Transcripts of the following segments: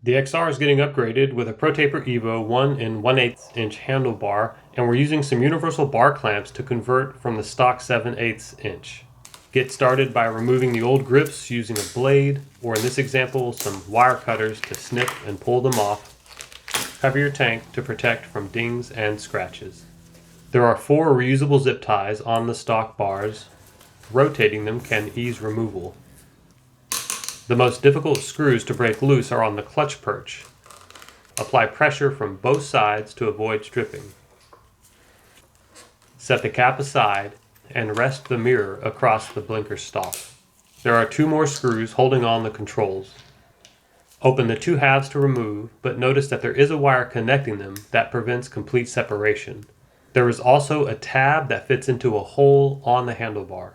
The XR is getting upgraded with a Pro Taper Evo 1 1/8 inch handlebar, and we're using some universal bar clamps to convert from the stock 7/8 inch. Get started by removing the old grips using a blade, or in this example, some wire cutters to snip and pull them off. Cover your tank to protect from dings and scratches. There are 4 reusable zip ties on the stock bars. Rotating them can ease removal. The most difficult screws to break loose are on the clutch perch. Apply pressure from both sides to avoid stripping. Set the cap aside and rest the mirror across the blinker stalk. There are 2 more screws holding on the controls. Open the 2 halves to remove, but notice that there is a wire connecting them that prevents complete separation. There is also a tab that fits into a hole on the handlebar.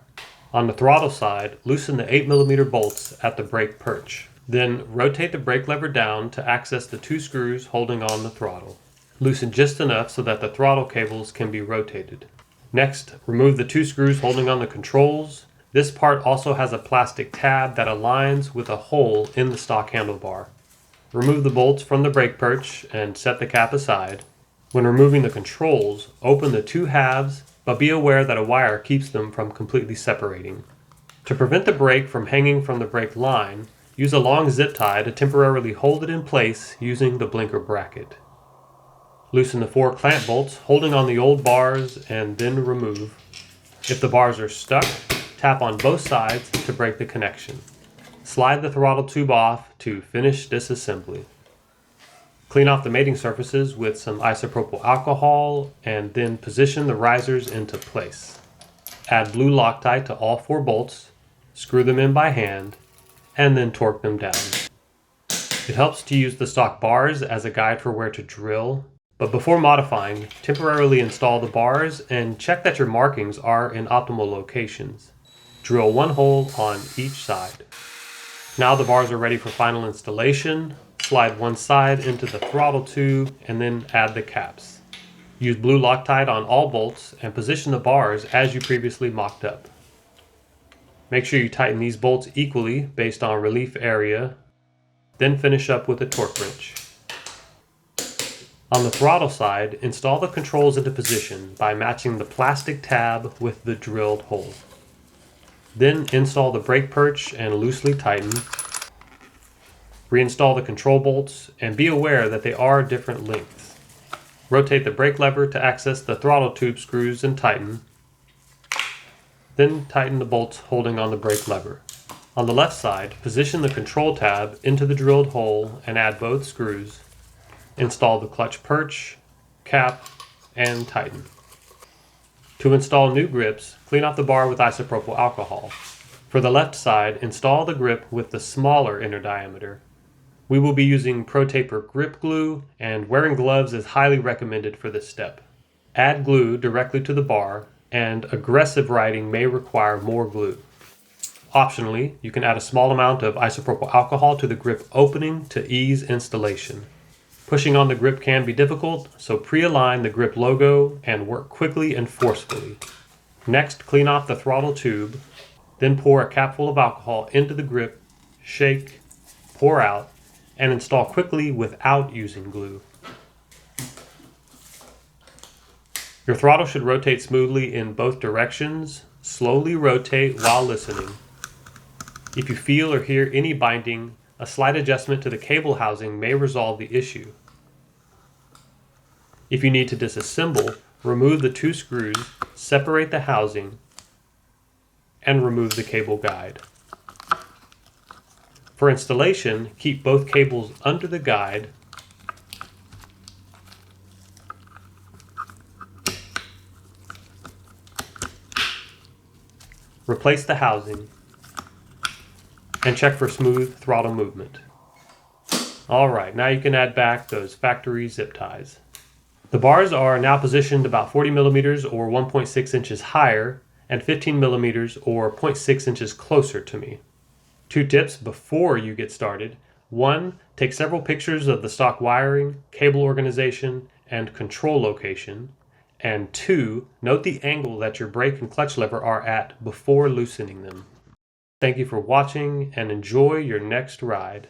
On the throttle side, loosen the 8mm bolts at the brake perch. Then rotate the brake lever down to access the 2 screws holding on the throttle. Loosen just enough so that the throttle cables can be rotated. Next, remove the 2 screws holding on the controls. This part also has a plastic tab that aligns with a hole in the stock handlebar. Remove the bolts from the brake perch and set the cap aside. When removing the controls, open the 2 halves, but be aware that a wire keeps them from completely separating. To prevent the brake from hanging from the brake line, use a long zip tie to temporarily hold it in place using the blinker bracket. Loosen the 4 clamp bolts holding on the old bars and then remove. If the bars are stuck, tap on both sides to break the connection. Slide the throttle tube off to finish disassembly. Clean off the mating surfaces with some isopropyl alcohol and then position the risers into place. Add blue Loctite to all 4 bolts, screw them in by hand, and then torque them down. It helps to use the stock bars as a guide for where to drill, but before modifying, temporarily install the bars and check that your markings are in optimal locations. Drill 1 hole on each side. Now the bars are ready for final installation. Slide one side into the throttle tube and then add the caps. Use blue Loctite on all bolts and position the bars as you previously mocked up. Make sure you tighten these bolts equally based on relief area, then finish up with a torque wrench. On the throttle side, install the controls into position by matching the plastic tab with the drilled hole. Then install the brake perch and loosely tighten. Reinstall the control bolts and be aware that they are different lengths. Rotate the brake lever to access the throttle tube screws and tighten. Then tighten the bolts holding on the brake lever. On the left side, position the control tab into the drilled hole and add both screws. Install the clutch perch, cap, and tighten. To install new grips, clean off the bar with isopropyl alcohol. For the left side, install the grip with the smaller inner diameter. We will be using Pro Taper grip glue, and wearing gloves is highly recommended for this step. Add glue directly to the bar, and aggressive riding may require more glue. Optionally, you can add a small amount of isopropyl alcohol to the grip opening to ease installation. Pushing on the grip can be difficult, so pre-align the grip logo and work quickly and forcefully. Next, clean off the throttle tube, then pour a capful of alcohol into the grip, shake, pour out, and install quickly without using glue. Your throttle should rotate smoothly in both directions. Slowly rotate while listening. If you feel or hear any binding, a slight adjustment to the cable housing may resolve the issue. If you need to disassemble, remove the 2 screws, separate the housing, and remove the cable guide. For installation, keep both cables under the guide. Replace the housing and check for smooth throttle movement. Alright, now you can add back those factory zip ties. The bars are now positioned about 40mm or 1.6 inches higher and 15mm or 0.6 inches closer to me. 2 tips before you get started. 1, take several pictures of the stock wiring, cable organization, and control location. And 2, note the angle that your brake and clutch lever are at before loosening them. Thank you for watching and enjoy your next ride.